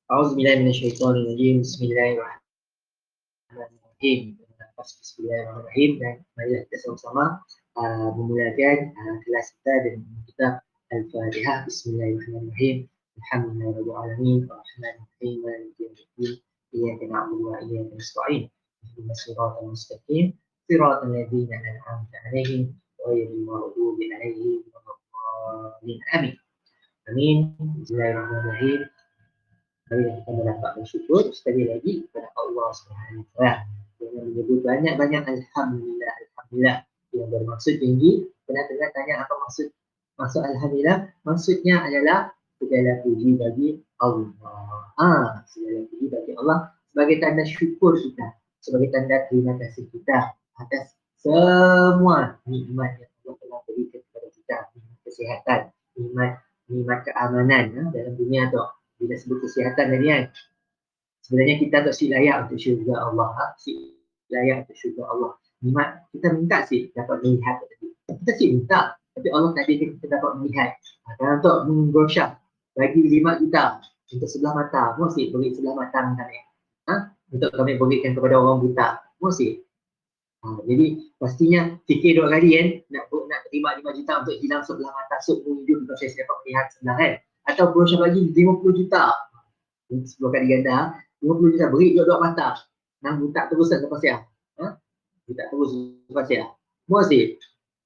A'udzubillahi minasyaitonirrajim. Bismillahirrahmanirrahim. Bismillahirrahmanirrahim. Dan marilah kita sama-sama memulakan kelas kita dengan kitab Al-Fatihah. Bismillahirrahmanirrahim. Alhamdulillahirabbil alamin. Arrahmanirrahim. Maliki yaumiddin. Iyyaka na'budu wa iyyaka nasta'in. Ihdinas siratal mustaqim. Siratal ladzina an'amta 'alaihim ghairil maghdubi 'alaihim waladdallin. Amin. Amin. Bismillahirrahmanirrahim. Marilah kita mendapat bersyukur sekali lagi kepada Allah Subhanahu Wa Taala dengan menyebut banyak-banyak alhamdulillah, alhamdulillah yang bermaksud tinggi. Pernah tanya apa maksud alhamdulillah? Maksudnya adalah segala puji bagi Allah. Segala puji bagi Allah sebagai tanda syukur kita, sebagai tanda terima kasih kita atas semua nikmat yang Allah telah berikan kepada kita, nikmat kesihatan, nikmat keamanan dalam dunia tu. Bila sebut kesihatan tadi kan, sebenarnya kita tak si layak untuk syurga Allah, si layak untuk syurga Allah. Nikmat kita minta sih dapat melihat tadi. Kita sih minta, tapi Allah tadi kita dapat melihat. Kalau untuk menggosyah bagi 5 juta untuk sebelah mata, mesti beri sebelah mata kami. Untuk kami berikan kepada orang buta, mesti. Jadi pastinya fikir 2 kali kan, nak terima 5 juta untuk hilang sebelah mata seumur hidup untuk saya dapat melihat sebelah kan. Atau berusaha bagi 50 juta 10 kali ganda, 50 juta beri dua-dua mata nang buta terusan lepas ya. Buta terus lepas ya. Mesti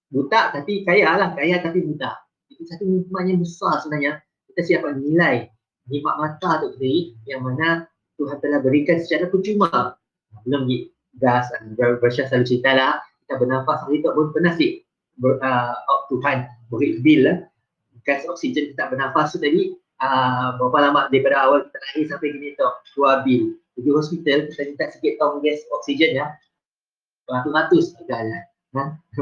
buta tapi kaya lah, kaya tapi buta. Itu satu nikmat yang besar sebenarnya. Kita siapa nilai nikmat mata tu beri yang mana Tuhan telah berikan secara percuma. Belum gas Bersya selalu cerita lah, kita bernafas hari tu pun pernah sih Tuhan beri bil lah. Gas oksigen kita bernafas tu tadi berapa lama daripada awal kita lahir sampai gini tu, 2 bil. Pergi hospital kita minta sikit tong gas oksigen ya, ratus-ratus harganya,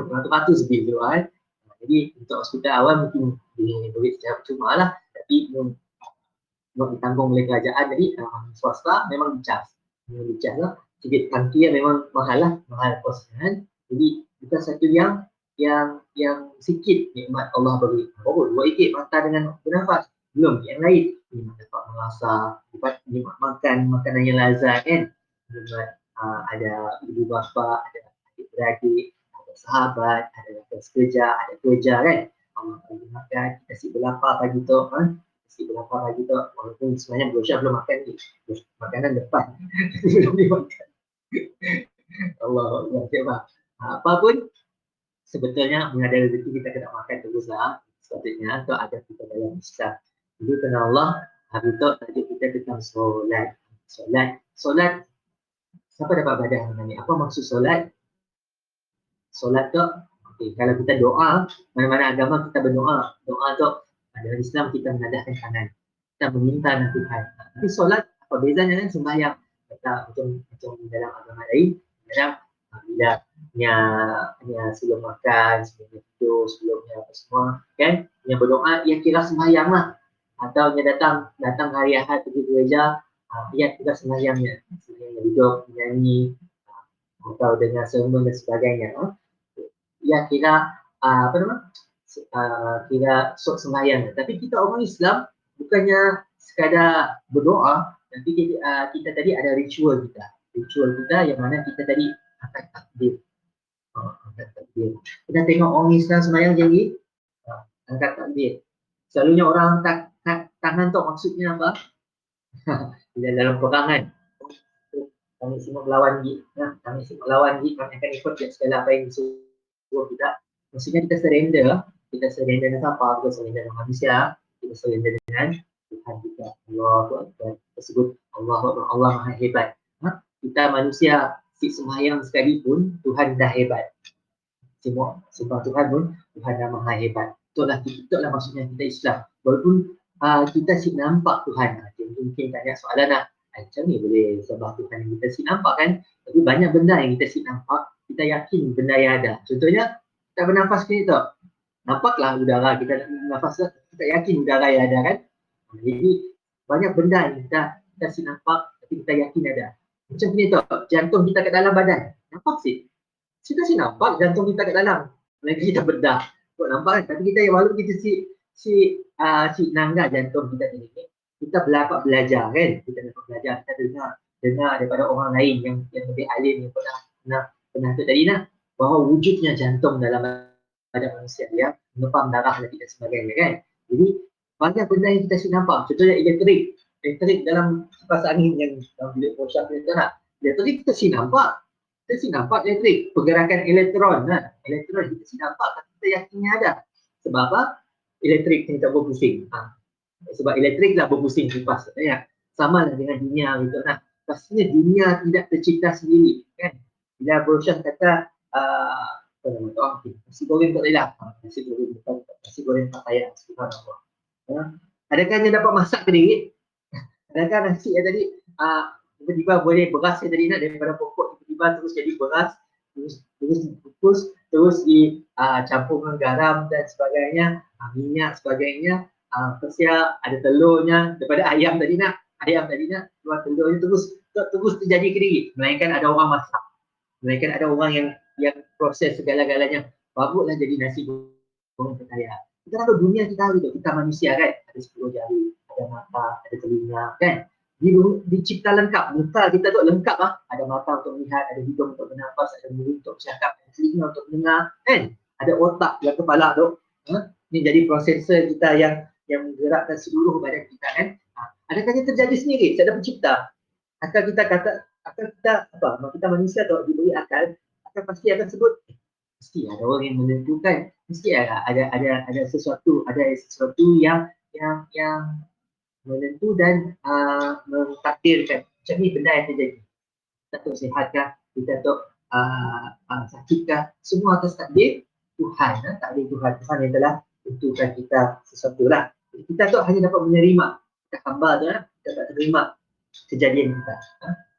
ratus bil tu kan. Jadi untuk hospital awal mungkin duit secara percuma lah, tapi memang ditanggung oleh kerajaan. Jadi swasta memang dicas lah. Sikit tangki yang memang mahal kos kan. Jadi bukan satu yang sikit nikmat Allah beri. Dua ikit mata dengan bernafas. Belum yang lain. Nikmat dapat merasa, nikmat makan makanan yang lazat kan. Nikmat ada ibu bapa, ada adik-beradik, ada sahabat, ada rakan kerja, ada kerja kan. Allah bagi makan, kasih berlapar pagi tu kan. Kasih berlapar pagi tu. Walaupun sebenarnya berusaha belum makan ni. Makanan depan. Belum dimakan. Allah Allah. Apapun sebetulnya mengenai rezeki kita kena makan teruslah. Sepatutnya tu ada kita dalam Islam. Itu kerana Allah habis tu tajuk kita tentang solat. Siapa dapat badan ni? Apa maksud solat? Solat tu kalau kita doa, mana-mana agama kita berdoa. Doa tu dalam Islam kita menadahkan tangan. Kita meminta dengan Tuhan. Tapi solat apa bezanya dengan sembahyang? Macam dalam agama lain, bila sebelum makan, sebelum tidur, sebelumnya apa semua kan, yang berdoa yang kira sembahyang lah. Atau yang datang hari Ahad pergi gereja, yang kira sembahyangnya duduk menyanyi atau dengan sermon dan sebagainya. Ya kira kira sok sembahyang. Tapi kita orang Islam bukannya sekadar berdoa, tapi kita tadi ada ritual kita yang mana kita tadi angkat takbir. Kita tengok orang Islam sembahyang jadi angkat takbir. Selalunya orang angkat tangan tu maksudnya apa? Dalam perangan. Kami semua melawan kami akan ikut segala apa yang disuruh kita. Maksudnya kita surrender dengan siapa? Kita surrender dengan manusia, kita surrender dengan Tuhan kita. Allah tersebut Allah Maha Hebat. Kita manusia si sembahyang sekalipun Tuhan dah hebat. Semua sembah Tuhan pun Tuhan dah Maha Hebat. Itulah maksudnya kita Islam. Walaupun kita si nampak Tuhan. Mungkin tanya soalan lah, macam ni boleh sembah Tuhan kita si nampak kan? Tapi banyak benda yang kita si nampak, kita yakin benda yang ada. Contohnya kita bernafas ni tu, nampaklah udara kita nafas, kita yakin udara yang ada kan? Jadi banyak benda yang kita si nampak tapi kita yakin ada. Macam ni tu, jantung kita kat dalam badan, nampak sih. Kita si nampak jantung kita kat dalam, lagi kita bedah. Nampak kan? Tapi kita walaupun kita si nangga jantung kita ni, kita dapat belajar kan, kita dapat belajar, kita dengar daripada orang lain yang lebih alim, yang pernah tu tadi lah, bahawa wujudnya jantung dalam badan manusia yang mengepam darah dan sebagainya kan. Jadi banyak benda yang kita sudah nampak, contohnya elektrik dalam kipas angin yang dalam bilik workshop kita nak, elektrik kita sih nampak, elektrik, pergerakan elektron kita sih nampak, kita yakinnya ada. Sebab apa? Elektrik ni tak berpusing. Sebab elektrik lah berpusing kipas. Ya. Sama lah dengan dunia gitu. Nah, pastinya dunia tidak tercipta sendiri kan. Bila Broshan kata apa nama tu? Nasi goreng tak lelah. Nasi goreng bukan nasi goreng pakaian. Subhanallah. Adakah dia dapat masak sendiri? Adakah nasi yang tadi tiba-tiba boleh beras yang tadi nak daripada pokok tiba-tiba terus jadi beras, terus dikukus, terus dicampur dengan garam dan sebagainya, minyak sebagainya, ada telurnya daripada ayam tadi nak keluar telurnya terus terjadi sendiri, melainkan ada orang masak, melainkan ada orang yang proses segala-galanya barulah jadi nasi goreng kaya. Kita tahu dunia kita tahu kita manusia kan, ada 10 jari, ada mata, ada telinga kan. Dicipta lengkap, muka kita tu lengkap ada mata untuk melihat, ada hidung untuk bernafas, ada mulut untuk bercakap, ada telinga untuk mendengar kan, ada otak dalam kepala tu. Ini jadi prosesor kita yang menggerakkan seluruh badan kita kan. Adakah dia terjadi sendiri? Saya ada pencipta. Akal kita kita manusia tu diberi akal pasti akan sebut mesti ada orang yang menentukan, mesti ada sesuatu yang menentu dan mentakdirkan macam ni benda yang terjadi. Kita tu sihatkah, kita tu sakitkah, semua atas takdir Tuhan. Takdir Tuhan yang telah tentukan kita sesuatu lah. Kita tu hanya dapat menerima, kita hamba tu kita dapat terima kejadian kita,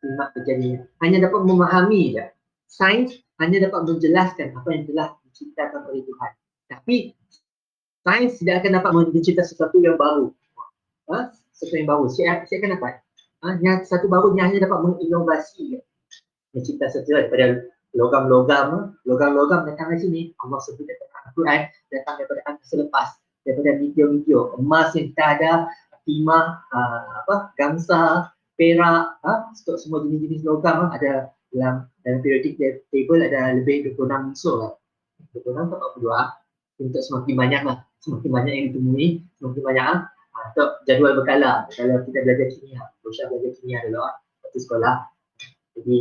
terima kejadian, hanya dapat memahami je. Sains hanya dapat menjelaskan apa yang telah diciptakan oleh Tuhan, tapi sains tidak akan dapat mencipta sesuatu yang baru. Sesuatu yang baru, saya akan dapat yang satu baru yang hanya dapat menginovasi, mencipta sesuatu daripada logam datang dari sini. Allah sebut dalam Al-Quran, datang daripada angkasa lepas, daripada meteor, emas yang kita ada, timah, gamsa, perak, semua jenis-jenis logam ada dalam periodic table, ada lebih 26 unsur lah. 26 atau 42, untuk semakin banyak yang ditemui, semakin banyak untuk jadual berkala. Kalau kita belajar kimia, Roshan belajar kimia dulu waktu sekolah. Jadi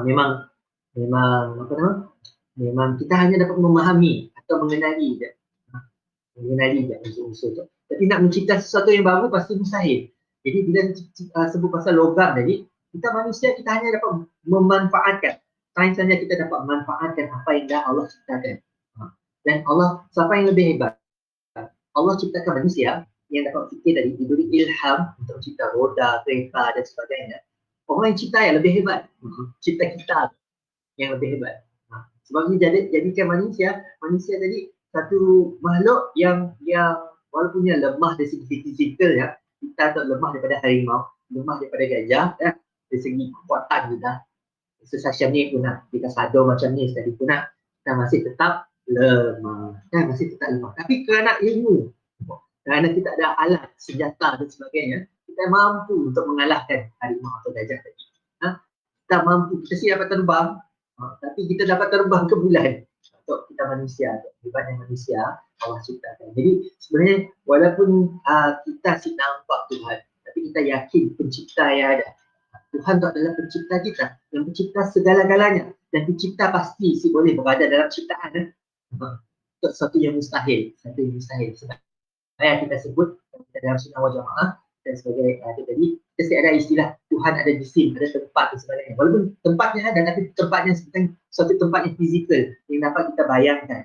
memang kita hanya dapat memahami atau mengenali je unsur-unsur tu. Tapi nak mencipta sesuatu yang baru pasti mustahil. Jadi bila sebut pasal logam tadi, kita manusia kita hanya dapat memanfaatkan. Sains hanya kita dapat memanfaatkan apa yang dah Allah ciptakan. Dan Allah, siapa yang lebih hebat? Allah ciptakan manusia yang dapat fikir tadi, diberi ilham untuk cipta roda, kereta dan sebagainya. Orang yang cipta yang lebih hebat, cipta kita yang lebih hebat. Sebab ini jadikan manusia tadi satu makhluk yang walaupun yang lemah dari segi fizikal ya, kita tak lemah daripada harimau, lemah daripada gajah ya, dari segi kekuatan kita. Sesasyam ni pun kita sadar macam ni tadi pun kita masih tetap lemah. Tapi kerana ilmu, kerana kita ada alat, senjata dan sebagainya, kita mampu untuk mengalahkan harimau atau gajah tadi. Kita mampu, kita sih dapat terbang, tapi kita dapat terbang ke bulan. Untuk kita manusia, hebatnya manusia, Allah ciptakan. Jadi sebenarnya walaupun kita sih nampak Tuhan, tapi kita yakin pencipta yang ada. Tuhan itu adalah pencipta kita, yang mencipta segala-galanya, dan pencipta pasti sih boleh berada dalam ciptaan. Itu sesuatu yang mustahil, sebab kita sebut dalam sunnah wal jamaah dan sebagai tadi, kita ada istilah Tuhan ada jisim, ada tempat dan sebagainya. Walaupun tempatnya ada, tapi tempatnya sebenarnya suatu tempat yang fizikal yang dapat kita bayangkan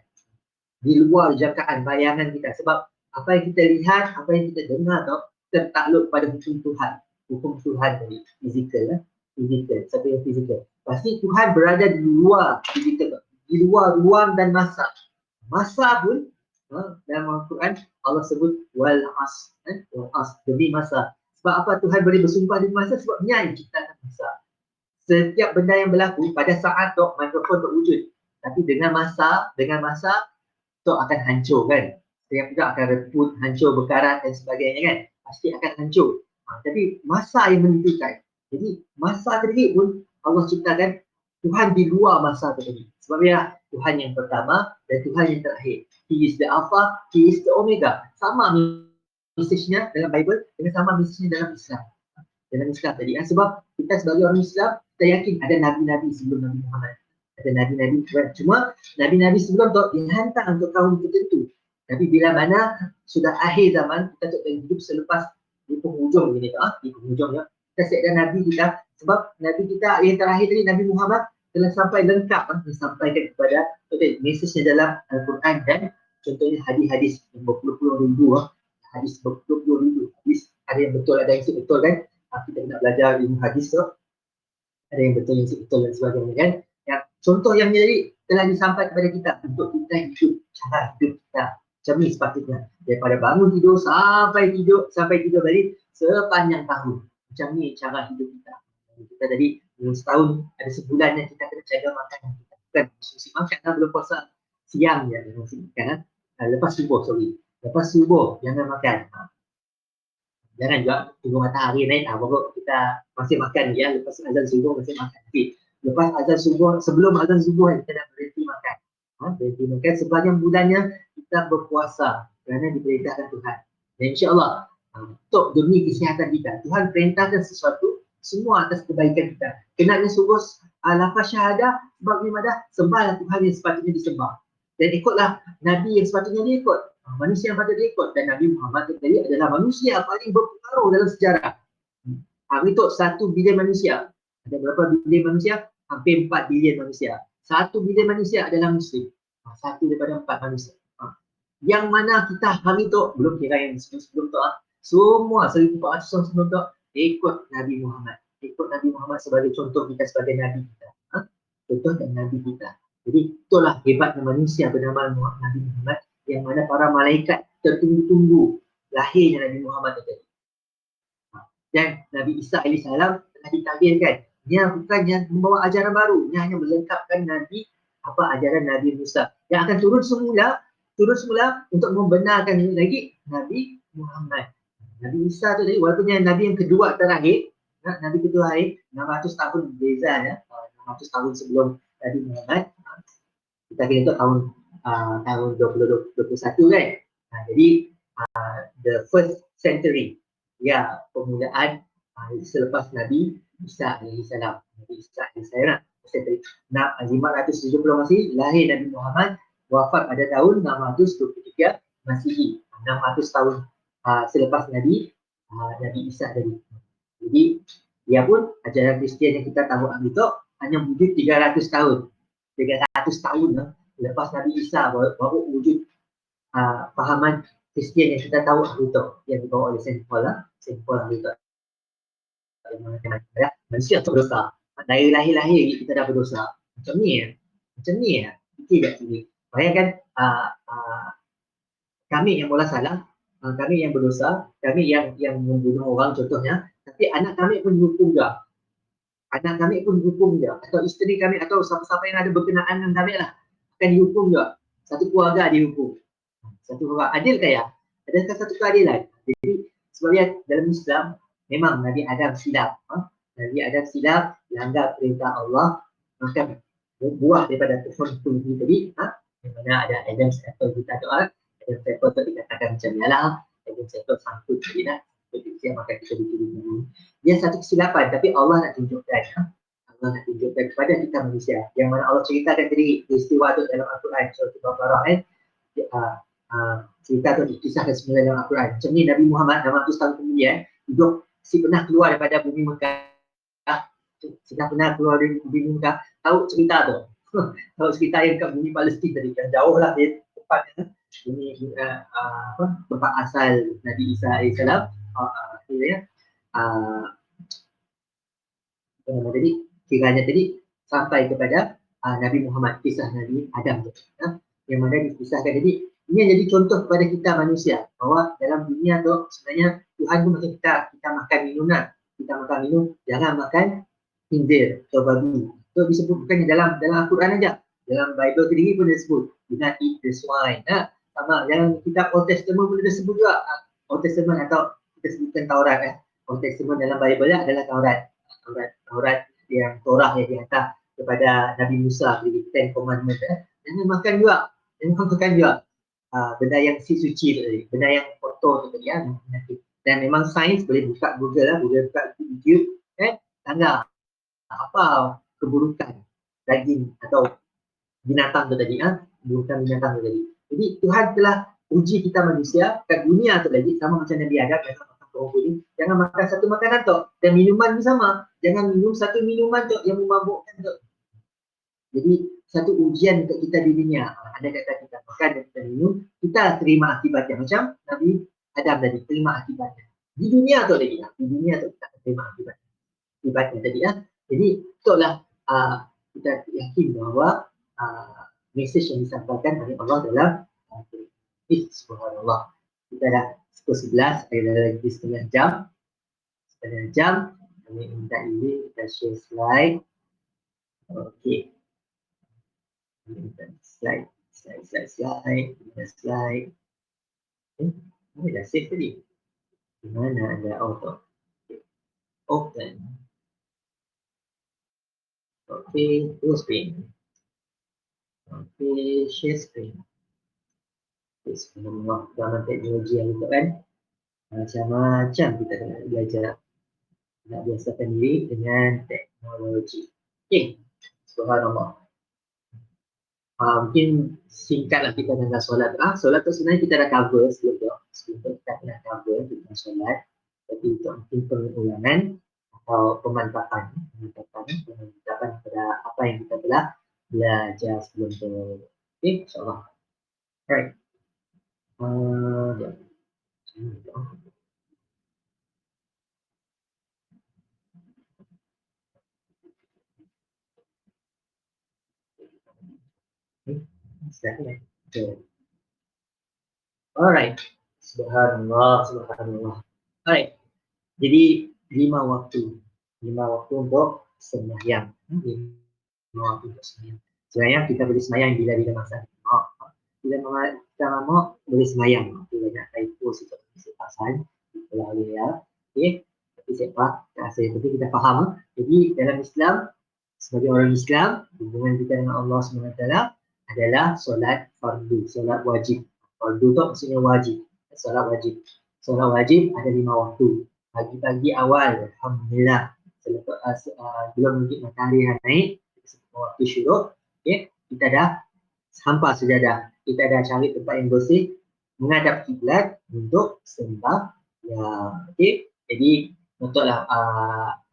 di luar jangkaan bayangan kita. Sebab apa yang kita lihat, apa yang kita dengar tertakluk pada hukum Tuhan tadi, fizikal, satu yang fizikal. Pasti Tuhan berada di luar fizikal, di luar ruang dan masa. Masa pun dalam Al-Quran Allah sebut wal as, demi masa. Sebab apa Tuhan boleh bersumpah demi masa? Sebab Dia yang ciptakan masa. Setiap benda yang berlaku pada saat mikrofon wujud, tapi dengan masa tu akan hancur kan. Setiap juga akan reput, hancur, berkarat dan sebagainya kan. pasti akan hancur. Tapi masa yang menentukan. Jadi masa tadi pun Allah ciptakan Tuhan di luar masa tadi. Sebab dia Tuhan yang pertama dan Tuhan yang terakhir. He is the Alpha, He is the Omega. Sama message-nya dalam Bible dengan sama message-nya dalam Islam. Dalam Islam tadi. Sebab kita sebagai orang Islam, kita yakin ada Nabi-Nabi sebelum Nabi Muhammad. Ada Nabi-Nabi. Cuma Nabi-Nabi sebelum tu dihantar untuk kaum tertentu. Tapi bila mana sudah akhir zaman, kita tak hidup selepas di penghujung ini, di penghujungnya kita siapkan Nabi kita. Sebab Nabi kita yang terakhir tadi, Nabi Muhammad telah sampai lengkap, disampaikan kepada mesejnya dalam Al-Quran dan contohnya hadis-hadis yang berpuluh-puluh ribu, hadis berpuluh-puluh ribu, hadis ada yang betul, ada yang betul kan. Kita nak belajar ilmu hadis tu, ada yang betul, yang betul dan sebagainya kan. Yang contoh yang jadi telah disampaikan kepada kita untuk kita hidup, cara hidup kita macam ni sepatutnya, daripada bangun tidur sampai tidur balik sepanjang tahun. Macam ni cara hidup kita. Kita tadi setahun ada sebulan yang kita kena jaga makanan kita. Bukan konsumsi makan, belum puasa siang je konsumsi makan. Lepas subuh jangan makan. Jangan juga tunggu matahari naik, baru kita masih makan ya. Lepas azan subuh masih makan. Tapi lepas azan subuh, sebelum azan subuh kita dah berhenti makan. Berhenti makan sepanjang bulannya kita berpuasa kerana diperintahkan Tuhan. Dan insya-Allah untuk demi kesihatan kita, Tuhan perintahkan sesuatu semua atas kebaikan kita. Kenanya suruh lafaz syahadah sebab ibadah, sembahlah Tuhan yang sepatutnya disembah. Dan ikutlah Nabi yang sepatutnya diikut. Manusia yang patut diikut. Dan Nabi Muhammad tadi adalah manusia yang paling berpengaruh dalam sejarah. Hari itu 1 bilion manusia. Ada berapa bilion manusia? Hampir 4 bilion manusia. 1 bilion manusia adalah Muslim. 1 daripada 4 manusia. Yang mana kita hari itu, belum kira yang sebelum tu, semua 1400 tahun sebelum tu ikut Nabi Muhammad. Ikut Nabi Muhammad sebagai contoh kita, sebagai Nabi kita. Contoh dan Nabi kita. Jadi itulah hebatnya manusia bernama Nabi Muhammad, yang mana para malaikat tertunggu-tunggu lahirnya Nabi Muhammad tadi. Dan Nabi Isa AS telah ditakdirkan. Dia bukannya membawa ajaran baru, dia hanya melengkapkan Nabi ajaran Nabi Musa yang akan turun semula untuk membenarkan lagi Nabi Muhammad. Nabi Isa tu tadi walaupun Nabi yang kedua terakhir, Nabi kedua terakhir 600 tahun beza ya, 600 tahun sebelum Nabi Muhammad. Kita kira itu tahun 2021 kan. Jadi the first century, ya, permulaan selepas Nabi Isa AS. Nabi Isa AS 570 Masihi lahir Nabi Muhammad, wafat pada tahun 623 Masihi, 600 tahun selepas Nabi Isa tadi. Jadi dia pun ajaran Kristian yang kita tahu itu hanya wujud 300 tahun. 300 tahun lepas Nabi Isa baru wujud fahaman Kristian yang kita tahu itu, yang dibawa oleh Saint Paul itu. Manusia tak berdosa. Dari lahir-lahir kita dah berdosa. Macam ni ya. Fikir tak sini. Bayangkan kami yang mula salah, kami yang berdosa, kami yang membunuh orang contohnya, tapi anak kami pun dihukum juga. Atau isteri kami atau siapa-siapa yang ada berkenaan dengan kami lah akan dihukum juga. Satu keluarga dihukum. Satu keluarga. Adil kaya? Adakah satu keadilan? Jadi sebabnya dalam Islam memang Nabi Adam silap. Nabi Adam silap, langgar perintah Allah, maka buah daripada pohon tunggu tadi, yang mana ada Adam's apple kita doa, Adam's apple tadi katakan macam ni lah, Adam's apple sangkut tadi lah, maka kita dituduh. Dia satu kesilapan, tapi Allah nak tunjukkan kepada kita manusia, yang mana Allah ceritakan tadi peristiwa itu dalam Al-Quran, surah Al-Baqarah cerita itu dikisahkan semula dalam Al-Quran. Macam ni Nabi Muhammad 600 tahun kemudian hidup, pernah keluar daripada bumi Mekah, tahu cerita tu. Tahu cerita yang kat bumi Palestin tadi, kan jauh lah dia tempatnya. Ini tempat asal Nabi Isa AS. Tadi kiranya tadi sampai kepada Nabi Muhammad, kisah Nabi Adam tu, yang mana dikisahkan. Jadi ini yang jadi contoh kepada kita manusia, bahawa dalam dunia tu sebenarnya Tuhan pun macam kita makan minum kita makan minum, jangan makan khinzir atau babi. Itu disebut bukannya dalam Al-Quran aja, dalam Bible sendiri pun disebut, do not eat the swine. Sama yang kitab Old Testament pun disebut juga, Old Testament atau kita sebutkan Taurat Old Testament dalam Bible adalah Taurat yang Torah yang dihantar kepada Nabi Musa, di Ten Commandments. Jangan makan juga benda yang suci tadi, benda yang kotor tu tadi dan memang sains boleh buka Google boleh buka YouTube tanda apa keburukan daging atau binatang tu tadi keburukan binatang tu tadi. Jadi Tuhan telah uji kita manusia kat dunia tu lagi sama macam Nabi Adam jangan makan perunggu ni, jangan makan satu makanan tu, dan minuman pun sama, jangan minum satu minuman tu yang memabukkan tu. Jadi satu ujian untuk kita di dunia. Ada kata kita makan dan kita minum, kita terima akibatnya macam Nabi Adam tadi terima akibatnya. Di dunia tu lagi di dunia tu kita terima akibatnya tadi Jadi itulah kita yakin bahawa mesej yang disampaikan oleh Allah dalam subhanallah. Kita dah pukul 11, ada lagi setengah jam. Kami minta ini kita share slide. Okey. Slide. Ini dah save tadi. Di mana ada auto? Open. Okey, full screen. Okey, share screen. Bismillah, dalam teknologi yang itu kan macam-macam kita kena belajar nak biasakan diri dengan teknologi. Okey, subhanallah. Mungkin singkatlah kita tentang solat. Solat tu sebenarnya kita dah cover sebelum tu kita dah cover tentang solat. Tapi untuk mungkin pengulangan atau pemantapan kepada apa yang kita telah belajar sebelum tu. Okey, insyaAllah. Alright. Alright. Subhanallah. Alright. Jadi 5 waktu untuk sembahyang. 5 waktu untuk sembahyang. Sembahyang kita boleh sembahyang bila masa. Bila kita mau boleh sembahyang. Bila nak typo pasal itulah ya. Okey. Tapi tapi kita faham. Jadi dalam Islam, sebagai orang Islam, hubungan kita dengan Allah SWT adalah solat fardu, solat wajib. Fardu tu maksudnya wajib. Solat wajib ada 5 waktu. Pagi-pagi awal, alhamdulillah, belum mungkin matahari naik, waktu syuruk, kita dah hampa sejadah. Kita dah cari tempat yang bersih, menghadap kiblat untuk sembah. Okey. Jadi untuklah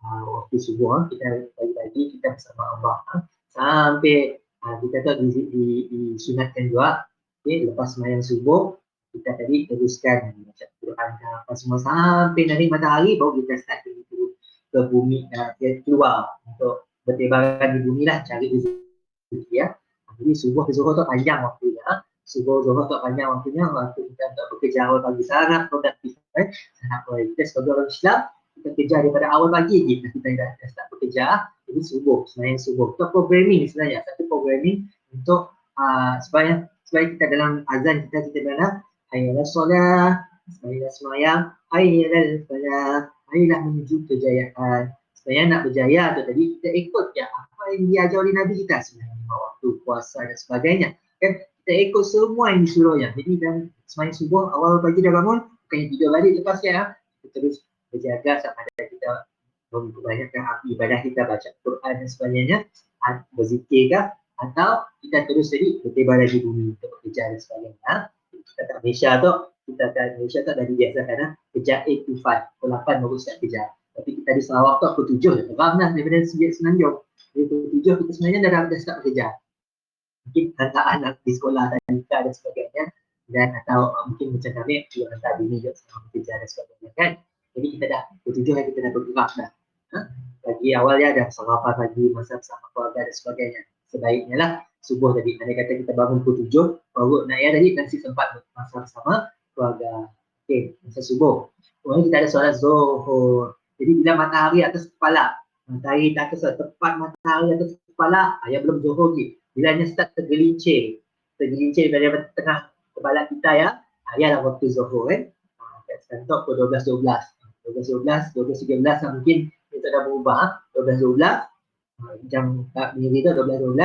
waktu subuh kita pagi-pagi kita bersama Allah sampai kita tu disunatkan juga. Okey, lepas sembahyang subuh kita tadi teruskan baca Quran apa semua sampai nanti matahari baru kita start ke bumi keluar untuk bertebaran di bumi lah, cari rezeki Jadi subuh ke zuhur tu panjang waktunya. Waktu kita untuk bekerja awal pagi sangat produktif sangat produktif. Sebagai orang Islam kita kerja daripada awal pagi lagi kita dah start bekerja. Jadi sembahyang subuh itu programming sebenarnya, satu programming untuk supaya kita dalam azan kita mana hayya solah, sembahyang, hayya falah, hayya menuju kejayaan. Supaya nak berjaya tu tadi kita ikut apa yang diajar oleh Nabi kita sebenarnya, waktu puasa dan sebagainya. Kan kita ikut semua yang disuruh Jadi dan sembahyang subuh awal pagi dah bangun, bukannya tidur balik lepas kita terus berjaga sampai kita membanyakkan ibadah kita, baca Quran dan sebagainya, berzikir atau kita terus tadi bertebar di bumi untuk bekerja dan sebagainya. Kita kat Malaysia tu dah dibiasakan kerja 8 to 5, pukul 8 baru start kerja. Tapi kita di Sarawak tu pukul 7 terbang daripada Semenanjung. Jadi pukul 7 kita sebenarnya dah start bekerja. Mungkin hantar anak di sekolah dan sebagainya, dan atau mungkin macam kami hantar bini juga sama bekerja dan sebagainya kan. Jadi kita dah pukul 7 kita dah bergerak dah. Pagi awalnya dah sarapan pagi, masa bersama keluarga dan sebagainya. Sebaiknya lah subuh tadi, andai kata kita bangun pukul 7 baru nak tadi masih sempat masa bersama keluarga. Okey, masa subuh. Kemudian kita ada solat zuhur. Jadi bila matahari atas kepala, matahari atas tepat matahari atas kepala, belum zuhur lagi. Bila hanya start tergelincir daripada tengah kepala kita ialah waktu zuhur kan. Contoh pukul 12.12. 12.12, 12.13 mungkin kita dah berubah. 12.12, jam bunyi kita 12.12,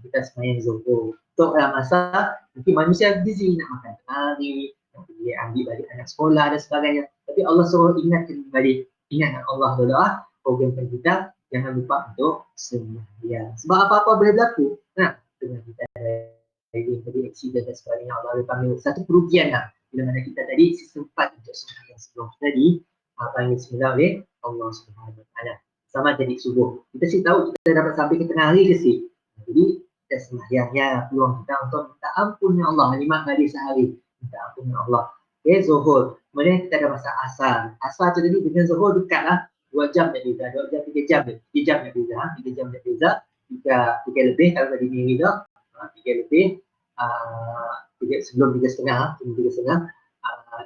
kita sembahyang zuhur. Untuk dalam masa mungkin manusia busy nak makan hari, nak pergi ambil balik anak sekolah dan sebagainya. Tapi Allah suruh ingatkan balik. Ingat Allah berdoa, programkan kita jangan lupa untuk sembahyang. Sebab apa-apa boleh berlaku. Nah, dengan kita jadi accident dan sebagainya, Allah panggil satu kerugian lah. Bila mana kita tadi sempat untuk sembahyang sebelum tadi, panggil semula oleh Allah Subhanahu Wa Taala. Sama tadi subuh. Kita sih tahu kita dapat sampai ke tengah hari ke sih. Jadi kita sembahyangnya peluang kita untuk minta ampun ya Allah 5 kali sehari. Minta ampun ya Allah. Okay, zuhur. Kemudian kita ada masa asar. Asar tu tadi dengan zuhur dekat lah. 2 jam dah beza. 2 jam, 3 jam. 3 jam dah beza. 3 jam dah beza. 3 lebih kalau tadi ni dah. 3 lebih. Sebelum 3.30.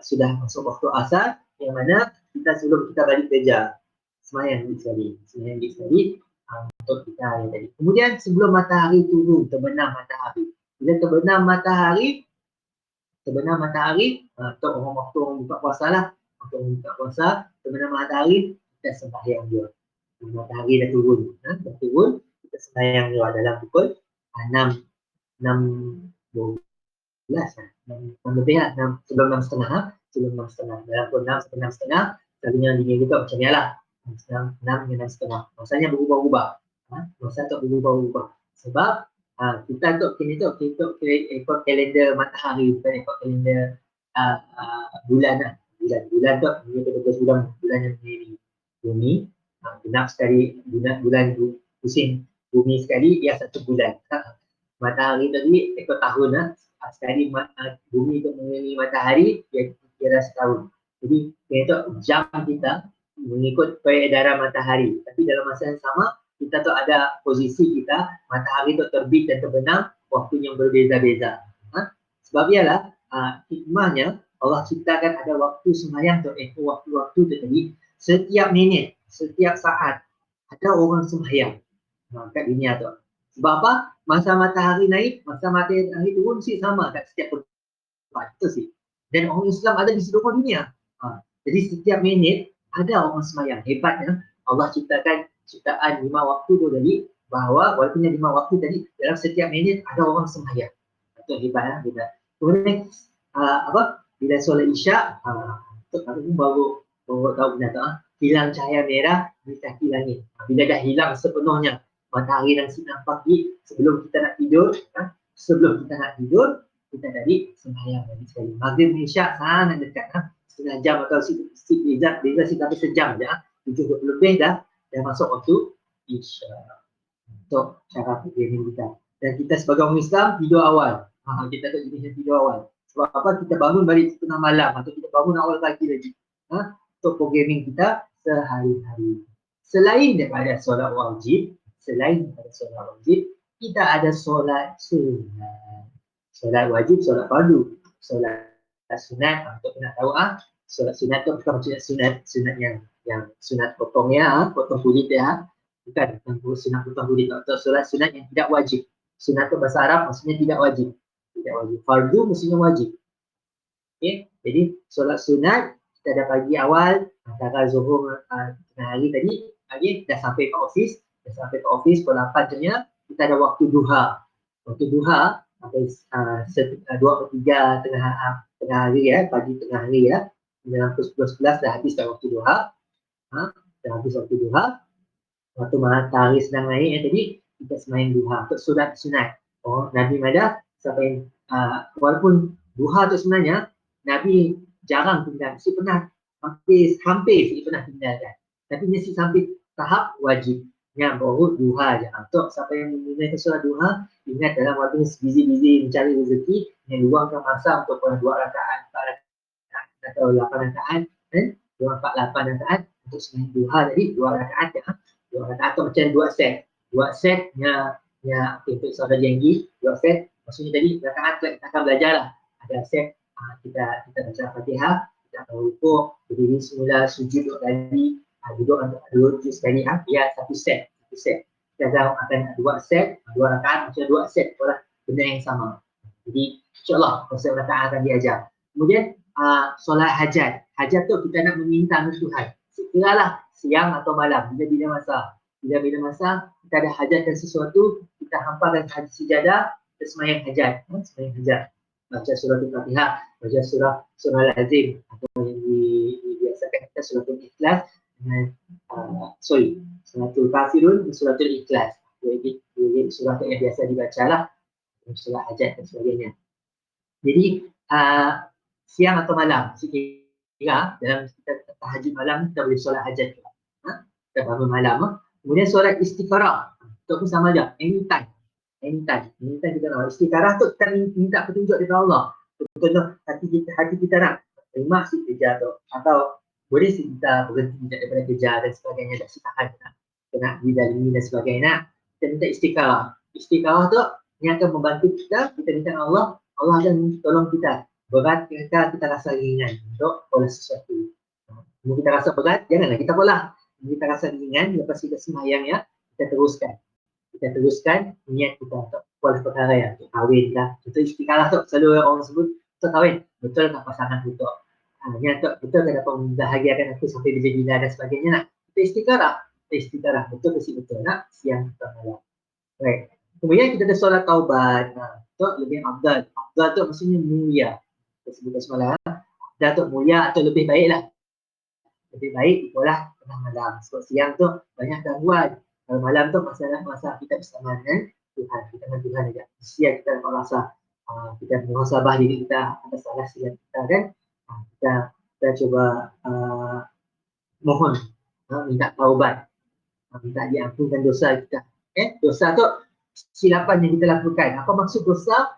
Sudah masuk waktu asar. Yang mana kita sebelum kita balik kerja. Sembahyang di sekali untuk kita yang tadi. Kemudian sebelum matahari turun, terbenam matahari. Bila terbenam matahari, untuk orang waktu orang buka puasa lah. Untuk orang buka puasa, terbenam matahari, kita sembahyang dia. Matahari dah turun. Kita sembahyang dia dalam pukul 6.12 lebih lah, sebelum 6.30. Dalam pukul 6 sampai 6.30, selalunya dini juga macam ni lah. 6 dengan 6.30. Masanya berubah-ubah. Masa tu berubah-ubah. Sebab kita ikut kalender matahari, bukan ikut kalender bulan lah. Bulan tu, dia 12 bulan yang ini. Bumi, genap sekali bulan pusing bumi sekali, ia 1 bulan. Matahari tadi ikut tahun lah. Sekali bumi tu mengelilingi matahari, dia kira setahun. Jadi, itu jam kita mengikut peredaran matahari. Tapi dalam masa yang sama, kita tu ada posisi kita, matahari tu terbit dan terbenam, waktu yang berbeza-beza. Sebab ialah, hikmahnya, Allah ciptakan ada waktu sembahyang tu, waktu-waktu tu tadi, setiap minit, setiap saat, ada orang sembahyang kat dunia tu. Sebab apa? Masa matahari naik, masa matahari turun sih sama kat setiap tempat. Itu sih. Dan orang Islam ada di seluruh dunia. Jadi setiap minit, ada orang sembahyang. Hebatnya Allah ciptakan ciptaan 5 waktu tu tadi, bahawa walaupun 5 waktu tadi, dalam setiap minit ada orang sembahyang. Itu hebatlah. Kemudian bila solat Isyak, aku baru tahu benda tu, hilang cahaya merah di kaki langit. Bila dah hilang sepenuhnya matahari dan sinar pagi, sebelum kita nak tidur, kita tadi sembahyang lagi sekali. Maghrib Isyak sangat dekat, setengah jam atau beza sampai sejam je. 7 lebih dah masuk waktu Isyak. Untuk cara programming kita. Dan kita sebagai orang Islam tidur awal. Kita tak jenis tidur awal. Sebab apa? Kita bangun balik tengah malam atau kita bangun awal pagi lagi. Untuk programming kita sehari-hari. Selain daripada solat wajib, kita ada solat sunat. Solat wajib, solat fardu. Solat sunat, untuk nak tahu solat sunat tu bukan macam sunat yang sunat potongnya, potong kulit ya. Bukan sunat potong kulit. Untuk solat sunat yang tidak wajib. Sunat tu bahasa Arab maksudnya tidak wajib. Tidak wajib. Fardu maksudnya wajib. Okay? Jadi solat sunat kita ada pagi awal, antara zuhur tengah hari tadi, dah sampai ke office. Pukul 8 macamnya, kita ada waktu duha. Waktu duha sampai 2/3 tengah hari ya, pagi tengah hari ya. Dalam pukul 11 dah habis waktu duha. Dah habis waktu duha. Waktu matahari sedang naik tadi, kita sembahyang duha untuk solat sunat. Nabi Madah sampai walaupun duha tu sebenarnya Nabi jarang tinggal, mesti pernah hampir pernah tinggalkan. Tapi mesti sampai tahap wajib. Yang baru duha je. Untuk siapa yang menunaikan solat duha, ingat dalam waktu busy mencari rezeki, yang luangkan masa untuk 2 rakaat, 4 rakaat atau 8 rakaat, 4-8 rakaat untuk sembahyang duha tadi, 2 rakaat ya. 2 rakaat atau macam 2 set. 2 setnya untuk saudara janji, 2 set. Maksudnya tadi rakaat kita akan belajar lah. Ada set kita baca Fatihah, kita akan rukuk, berdiri semula, sujud 2 kali, duduk sekali, dia 1 set. Kita akan 2 set, 2 rakaat, macam 2 set itulah benda yang sama. Jadi insyaAllah konsep rakaat akan diajar. Kemudian solat hajat hajat tu kita nak meminta dengan Tuhan. Sekiralah siang atau malam, bila-bila masa. Bila-bila masa kita ada hajatkan sesuatu, kita hampakan hadis sejadah, kita semayang hajat. Semayang hajat. Baca surah Al-Fatihah, baca surah Al-Azim, atau yang dibiasakan kita surah Al-Ikhlas dengan suratul Kafirun dan suratul Ikhlas. Jadi surah yang biasa dibaca lah, surah hajat dan sebagainya. Jadi siang atau malam, kira dalam kita tahajud malam kita boleh solat hajat juga. Kita bangun malam. Kemudian solat istikharah, itu pun sama aja, anytime kita nak. Istikharah tu kita minta petunjuk daripada Allah. Betul-betul hati kita nak terima si kerja tu, atau boleh si kita berhenti daripada kerja dan sebagainya, tak sitahan kena didalimi dan sebagainya. Kita minta istikharah. Istikharah tu yang akan membantu kita minta Allah akan tolong kita. Berat kita rasa ringan untuk pola sesuatu. Kalau kita rasa berat, janganlah kita pola. Kita rasa ringan, lepas kita sembahyang ya, kita teruskan niat kita untuk pola perkara ya, untuk kahwin lah. Contoh istikharah tu, selalu orang sebut, untuk kahwin, betul tak pasangan tu? Niat tu, betul tak dapat membahagiakan aku sampai bila-bila dan sebagainya nak. Kita istikharah, betul nak, siang atau malam. Right. Kemudian kita ada solat taubat. Itu lebih afdal. Afdal tu maksudnya mulia. Kita sebutkan semalam. Afdal tu mulia atau lebih baik lah. Lebih baik itulah tengah malam. Sebab siang tu banyak gangguan. Kalau malam tu masa kita bersama dengan Tuhan. Kita dengan Tuhan saja. Siang kita dapat rasa kita muhasabah diri kita atas salah silap kita kan. Kita cuba mohon minta taubat. Minta diampunkan dosa kita. Dosa tu silapan yang kita lakukan. Apa maksud dosa?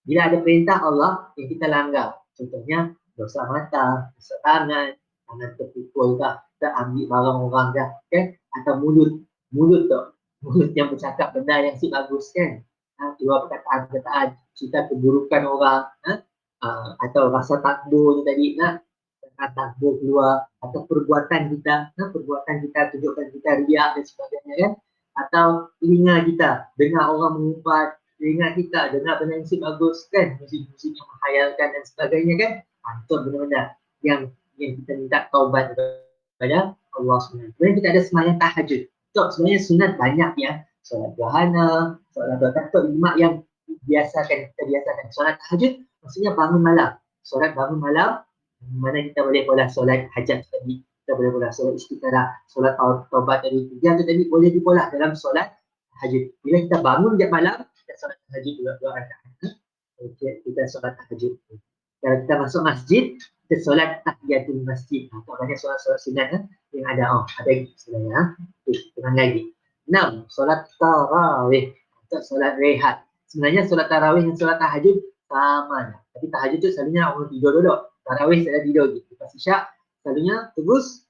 Bila ada perintah Allah yang kita langgar. Contohnya dosa mata, dosa tangan terpukul kah, kita ambil barang orang kah, kan? Atau mulut yang bercakap benda yang si bagus kan. Keluar perkataan-perkataan cerita keburukan orang, atau rasa takbur ni tadi takbur keluar, atau perbuatan kita tunjukkan kita riak dan sebagainya kan. Atau telinga kita dengar orang mengumpat, telinga kita dengar benda yang bagus kan, musik-musik yang menghayalkan dan sebagainya kan. Itu benda-benda yang kita minta taubat kepada Allah SWT. Kemudian kita ada sembahyang tahajud. So, sebenarnya sunat banyak ya. Solat gerhana, solat berkata 5 yang kita biasakan. Solat tahajud maksudnya bangun malam. Solat bangun malam, mana kita boleh pola solat hajat tadi. Kita boleh pola solat istikharah, solat taubat tadi. Yang tadi boleh dipola dalam solat tahajud. Bila kita bangun jam malam, kita solat tahajud 2 rakaat. Kita solat tahajud. Kalau kita masuk masjid, kita solat tahiyatul masjid. Tak banyak solat-solat sunat yang ada. Ada sebenarnya. Kurang lagi. 6. Solat tarawih atau solat rehat. Sebenarnya solat tarawih dan solat tahajud sama. Tapi tahajud tu selalunya orang tidur dulu. Tarawih saya tidur lagi. Lepas isyak, selalunya terus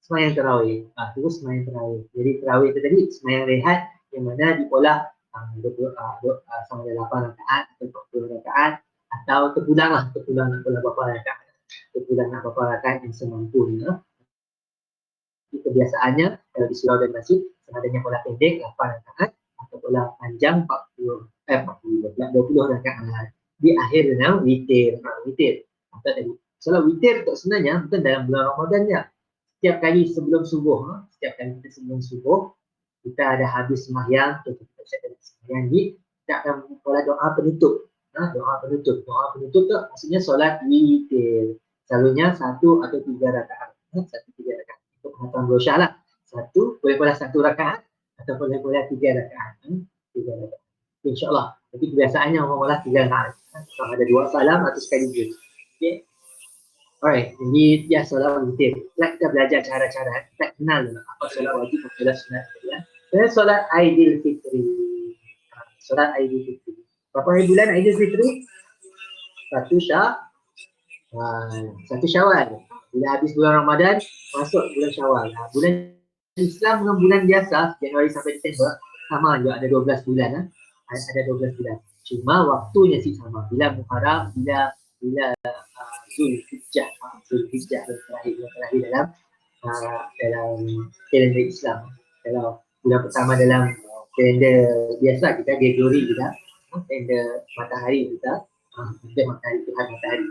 semayang tarawih. Terus semayang tarawih. Jadi tarawih itu tadi semayang rehat yang mana dipola sama ada 8 rakaat atau 40 rakaat. Atau terpulang nak pola berapa rakaat. Terpulang nak berapa rakaat yang semampunya. Kebiasaannya kalau di surau dan masjid sama adanya pola pendek 8 rakaat atau pola panjang 20 rakaat. Di akhir dengan witir. Atau tadi solat witir tu sebenarnya bukan dalam bulan Ramadan ya. Setiap kali sebelum subuh, kita ada habis sembahyang, kita siapkan sembahyang kita akan pola doa penutup. Doa penutup tu maksudnya solat witir. Selalunya 1 atau 3 rakaat. 1-3 rakaat. Untuk penghafal Rosyah lah. Boleh pola 1 rakaat atau boleh pola 3 rakaat. 3 rakaat. InsyaAllah. Tapi kebiasaannya orang pola 3 rakaat. Kalau ada 2 salam atau sekaligus. Okay. Alright. Jadi dia solat witir. Kita belajar cara-cara. Kita kenal apa solat wajib atau solat sunat. Dan solat Aidil Fitri. Berapa hari bulan Aidil Fitri? 1 Syawal. Bila habis bulan Ramadan, masuk bulan Syawal. Bulan Islam dengan bulan biasa, Januari sampai Disember, sama juga ada 12 bulan. Ada 12 bulan. Cuma waktunya sih sama. Bila Muharram, bila Zulhijjah yang terakhir dalam kalender Islam. Kalau bulan pertama dalam kalender biasa kita Gregory kita, kalender matahari kita, matahari Tuhan matahari.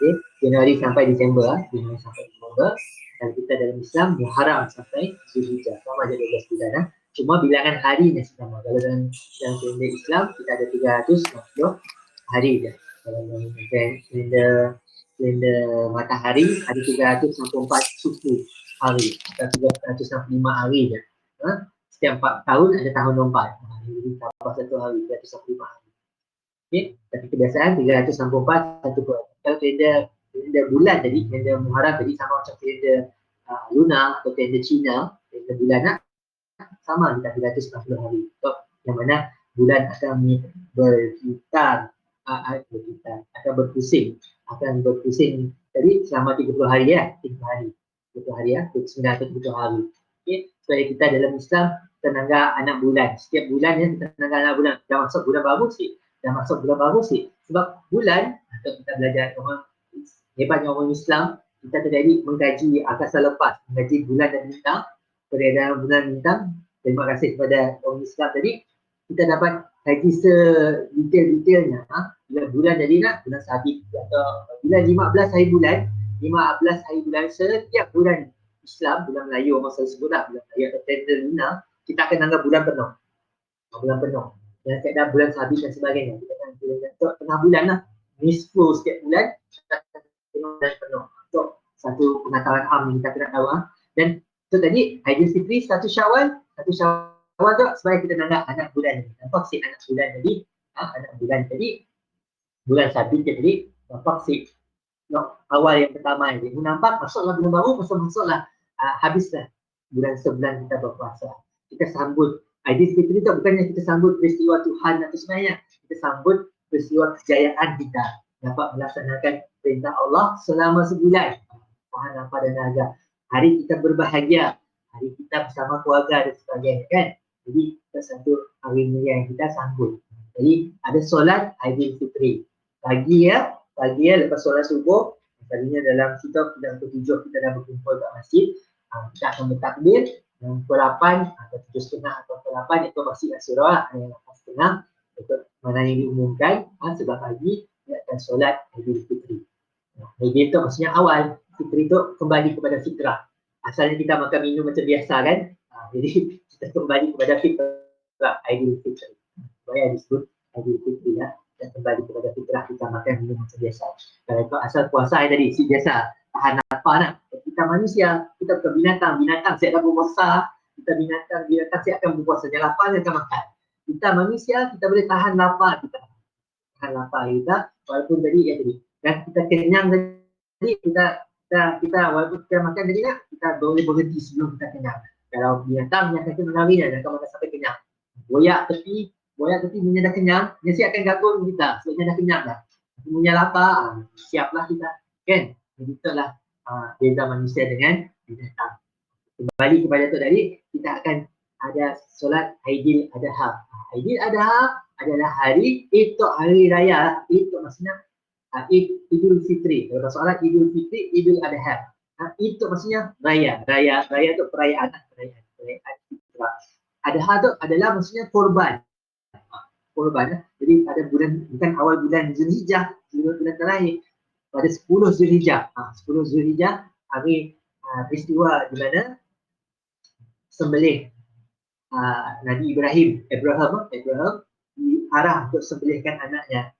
Okay. Januari sampai Disember, Januari sampai Disember. Dan kita dalam Islam Muharram sampai Zulhijjah, sama je 12 bulan. Cuma bilangan harinya sama. Kalau dalam kalender Islam kita ada 360 hari je. Kalau dalam kalender matahari ada 364 suku hari atau 365 hari je. Setiap 4 tahun ada tahun lompat. Jadi tambah satu hari 365 hari. Okay. Tapi kebiasaan 364 satu bulan. Kalau kalender bulan tadi, kalender Muharram tadi sama macam kalender lunar atau kalender Cina, kalender bulanan sama kita 340 hari. So, yang mana bulan akan berputar, akan berpusing tadi selama 30 hari ya, 30 hari. 30 hari ya, 29 atau 30 hari. Okey, supaya kita dalam Islam kita nanggak anak bulan. Setiap bulan ya kita nanggak anak bulan. Dah masuk bulan baru sih. Sebab bulan atau kita belajar orang hebatnya orang Islam, kita terjadi mengkaji angkasa lepas, mengkaji bulan dan bintang, peredaran bulan bintang. Terima kasih kepada orang Islam tadi, kita dapat kaji sedetail-detailnya. Bulan jadi nak bulan sabit atau bulan 15 hari bulan, 15 hari bulan setiap bulan Islam, bulan Melayu orang selalu sebut lah, bulan Melayu atau kalender lunar, kita akan anggap bulan penuh. Bulan penuh. Yang kena bulan sabit dan sebagainya. Kita akan tengah bulan lah. Nisfu setiap bulan, kita akan tengok bulan penuh. So, satu pengetahuan am yang kita kena tahu. Dan so tadi, Aidilfitri 1 Syawal tu supaya kita nanggap anak bulan ni. Nampak si anak bulan tadi, anak bulan tadi, bulan sabit tadi, nampak si awal yang pertama ni. Nampak masuklah bulan baru, masuklah habislah bulan sebulan kita berpuasa. Kita sambut Aidilfitri tu bukannya kita sambut peristiwa Tuhan atau sebenarnya, kita sambut peristiwa kejayaan kita dapat melaksanakan perintah Allah selama sebulan. Tuhan apa dan naga. Hari kita berbahagia, hari kita bersama keluarga dan sebagainya kan. Jadi kita sambut hari mulia yang kita sambut. Jadi ada solat Aidilfitri. Pagi ya lepas solat subuh, tadinya dalam kitab pukul 7 kita dah berkumpul kat masjid. Kita akan bertakbir pukul 8 atau 7.30 atau pukul 8 itu masih Asyura yang 8.30 itu mana yang diumumkan sebab pagi dia akan solat Aidilfitri. Aidil itu maksudnya awal, Fitri itu kembali kepada fitrah. Asalnya kita makan minum macam biasa kan, jadi kita kembali kepada fitrah Aidilfitri. Supaya disebut Aidilfitri ya, kita kembali kepada fitrah kita makan minum macam biasa. Kalau itu asal puasa tadi si biasa tahan lapar nak. Kita manusia, kita bukan binatang siap dah berpuasa, kita binatang siap akan berpuasa, jangan lapar dia akan makan. Kita manusia, kita boleh tahan lapar kita. Walaupun tadi dan kita kenyang tadi, kita walaupun kita makan tadi nak, kita boleh berhenti sebelum kita kenyang. Kalau binatang yang akan menari dan akan makan sampai kenyang. Boyak tepi punya dah kenyang, dia siap akan gabung kita sebab dia dah kenyang dah. Punya lapar, siaplah kita kan. Jadi itulah beza manusia dengan binatang. Kembali kepada tu tadi, kita akan ada solat Aidil Adha. Aidil Adha adalah hari itu hari raya, itu maksudnya Idul Fitri. Kalau solat Idul Fitri, Idul Adha. Itu maksudnya raya itu perayaan fitrah. Adha tu adalah maksudnya korban. Jadi pada bulan, bukan awal bulan Zulhijjah, bulan terakhir pada 10 Zulhijjah. 10 Zulhijjah hari peristiwa di mana sembelih Nabi Ibrahim diarah untuk sembelihkan anaknya.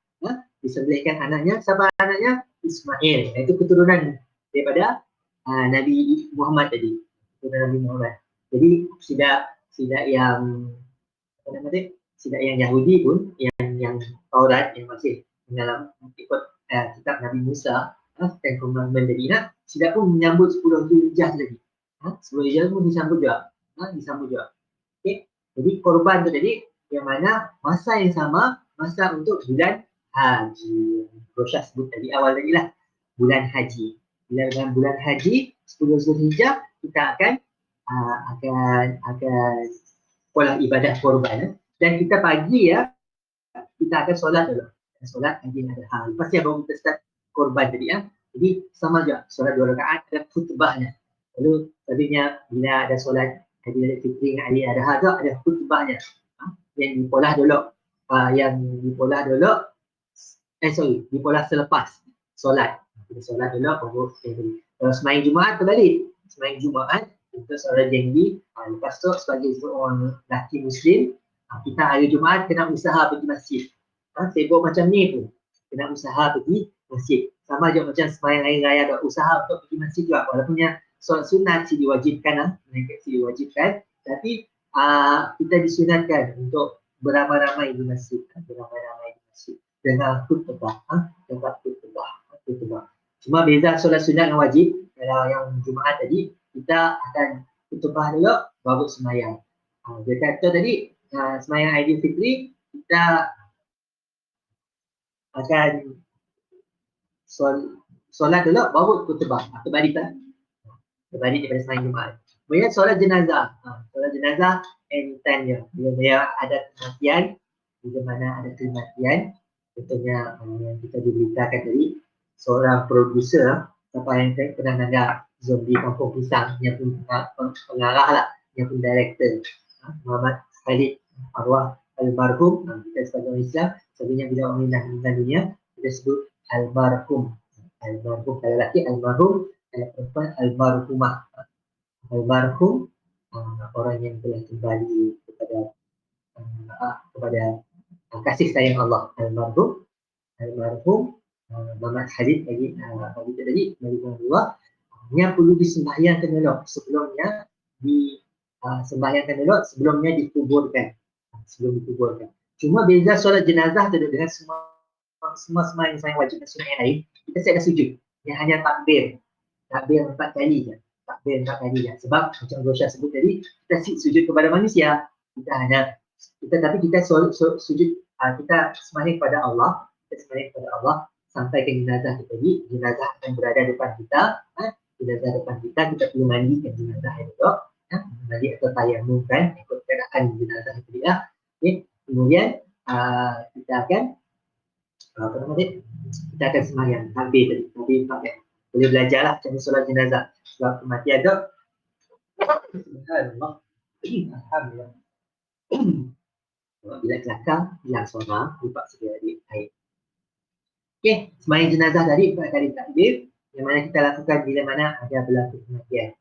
Disembelihkan anaknya, siapa anaknya? Ismail. Itu keturunan daripada Nabi Muhammad tadi. Keturunan Nabi Muhammad. Jadi tidak yang tidak yang Yahudi pun, yang Taurat yang masih dalam ikut kitab Nabi Musa, Ten Commandment tadi nak, tidak pun menyambut 10 Zulhijjah lagi. 10 Zulhijjah pun disambut juga. Okay. Jadi korban tu tadi yang mana masa yang sama, masa untuk bulan haji. Rosyah sebut tadi awal tadi lah, bulan haji. Dalam bulan haji 10 Zulhijjah kita akan pola ibadah korban. Dan kita pagi ya, kita akan solat dulu. Solat Aidil Adha. Lepas ya baru kita start korban tadi ya. Jadi sama juga, solat 2 rakaat ada khutbahnya. Lalu tadinya bila ada solat Aidilfitri dengan Aidil Adha tu ada khutbahnya. Yang dipolah dulu, dipolah selepas solat. Kita solat dulu baru beli. Kalau sembahyang Jumaat terbalik. Sembahyang Jumaat untuk seorang jenggi, lepas tu sebagai seorang lelaki Muslim, kita hari Jumaat kena usaha pergi masjid. Sibuk macam ni pun kena usaha pergi masjid. Sama je macam sembahyang hari raya ada usaha untuk pergi masjid juga. Walaupunnya solat sunat si diwajibkan, mereka si diwajibkan, tapi kita disunatkan untuk beramai-ramai di masjid, beramai-ramai di masjid dengan khutbah, dengan khutbah. Cuma beza solat sunat dengan wajib. Kalau yang Jumaat tadi kita akan khutbah dulu baru sembahyang. Dia kata tadi sembahyang Aidilfitri kita akan solat dulu baru khutbah. Terbalik kan? Terbalik daripada sembahyang Jumaat. Kemudian solat jenazah. Solat jenazah anytime je. Bila ada kematian, bila mana ada kematian, contohnya yang kita diberitakan tadi, seorang produser siapa yang pernah dengar Zombie Kampung Pisang, yang pun pengarah lah, yang pun director, Muhammad Khalid Arwah Almarhum. Kita sebagai orang Islam, sebenarnya bila orang meninggal dunia, kita sebut almarhum. Almarhum kalau lelaki almarhum, kalau perempuan almarhumah. Almarhum orang yang telah kembali kepada kasih sayang Allah. Almarhum Muhammad Khalid tadi dari Allah yang perlu disembahyangkan dulu sebelumnya disembahyangkan dulu sebelumnya dikuburkan. Cuma beza solat jenazah tu dengan semua sembahyang wajib dan sunat yang lain, kita ada sujud yang hanya takbir 4 kali je. Sebab macam Rosha sebut tadi, kita sujud kepada manusia, tapi kita sujud, kita sembahyang kepada Allah, sampai ke jenazah kita tadi. Jenazah akan berada depan kita, kita perlu mandikan jenazah itu, mandi atau tayamum kan, ikut keadaan jenazah itu dia. Kemudian kita akan sembahyang takbir tadi, boleh belajarlah macam solat jenazah. Sebab kematian tu subhanallah, alhamdulillah. Bila kelakar, hilang suara, lupa sedia air. Okey, sembahyang jenazah tadi 4 kali takbir yang mana kita lakukan bila mana ada berlaku kematian.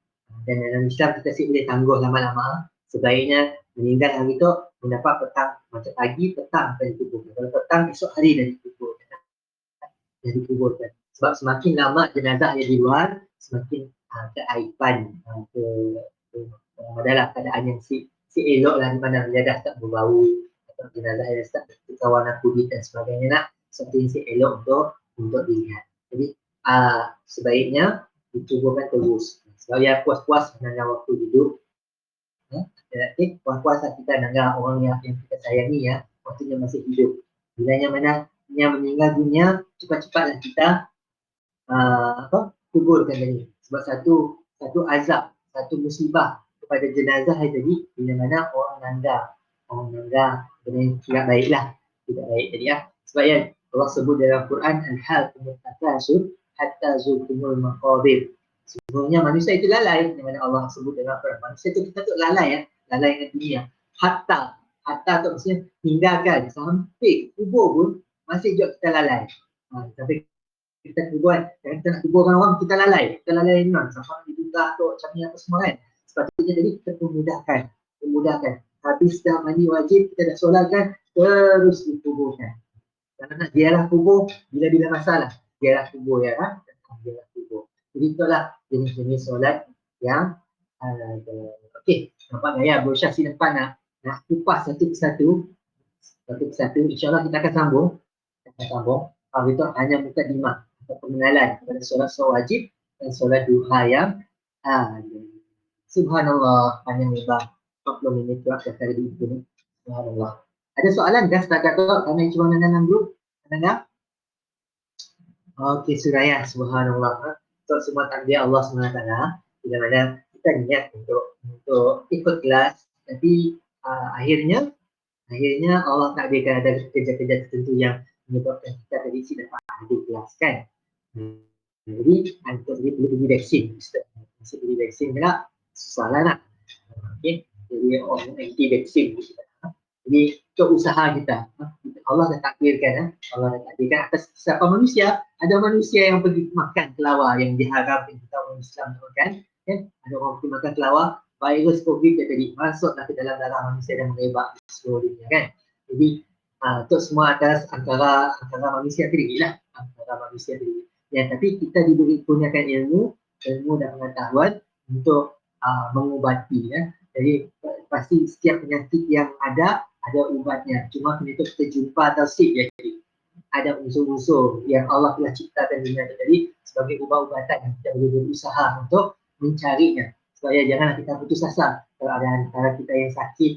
Dan dalam Islam kita boleh tangguh lama-lama. Sebaiknya meninggal hari tu mendapat petang, macam pagi petang akan dikuburkan. Kalau petang esok hari dah dikuburkan. Sebab semakin lama jenazah yang di luar, semakin keaiban adalah keadaan yang si elok lah, di mana dia dah tak berbau atau jenazah yang tak berkawanan kulit dan sebagainya nak, seperti si elok untuk dilihat. Jadi sebaiknya dikuburkan terus. Sebab ya puas-puas dengan waktu hidup. Puas-puas kita dengar orang yang kita sayangi waktunya masih hidup. Bilanya mana yang meninggal dunia, cepat-cepatlah kita kuburkan tadi. Sebab satu azab, satu musibah kepada jenazah tadi, bila mana orang nanggap benda yang tidak baiklah, tidak baik tadi Sebab Allah sebut dalam Quran, al-haakumut takasur hatta zurtumul maqabir. Sebenarnya manusia itu lalai, di mana Allah sebut dalam Quran. Manusia itu kita tu lalai dengan dunia. Hatta tu maksudnya tinggalkan sampai kubur pun masih juga kita lalai. Sampai kita kubur, kita nak kuburkan orang, kita lalai iman. Sampai diduga tu macam ni apa semua kan. Sepatutnya jadi kita memudahkan. Habis dah mandi wajib, kita dah solatkan, terus dikuburkan. Kalau nak ziarah kubur, bila-bila masalah, ziarah kubur ziarah kubur. Jadi itulah jenis-jenis solat yang okey, nampak gaya Bro Syah si depan nak kupas satu persatu. InsyaAllah kita akan sambung. Kalau itu hanya mukadimah atau pengenalan kepada solat wajib dan solat duha yang subhanallah, hanya lebar 40 minit tu kata di sini. Subhanallah. Ada soalan kan setakat tu? Kami cuba menanam dulu. Menanam? Okey, Suraya, subhanallah. Untuk semua takdir Allah SWT, bila mana kita niat untuk ikut kelas, tapi akhirnya Allah takdirkan ada kerja-kerja tertentu yang menyebabkan kita tadi dapat hadir kelas kan. Jadi dia perlu pergi vaksin. Mesti pergi vaksin pula, susah lah nak. Okey, jadi orang anti vaksin. Jadi itu usaha kita. Allah dah takdirkan, Allah dah takdirkan atas siapa manusia. Ada manusia yang pergi makan kelawar yang diharapkan kita orang Islam makan, kan? Ada orang pergi makan kelawar, virus COVID dia tadi masuklah ke dalam darah manusia dan merebak di seluruh dunia, kan? Jadi untuk semua atas antara manusia sendiri lah, antara manusia sendiri. Ya, tapi kita diberi kurniakan ilmu dan pengetahuan untuk mengubati, ya. Jadi pasti setiap penyakit yang ada ubatnya. Cuma kita jumpa tauhid ya. Jadi ada unsur-unsur yang Allah telah ciptakan dunia tadi sebagai ubat-ubatan yang kita boleh berusaha untuk mencarinya. Supaya janganlah kita putus asa. Kalau ada antara kita yang sakit,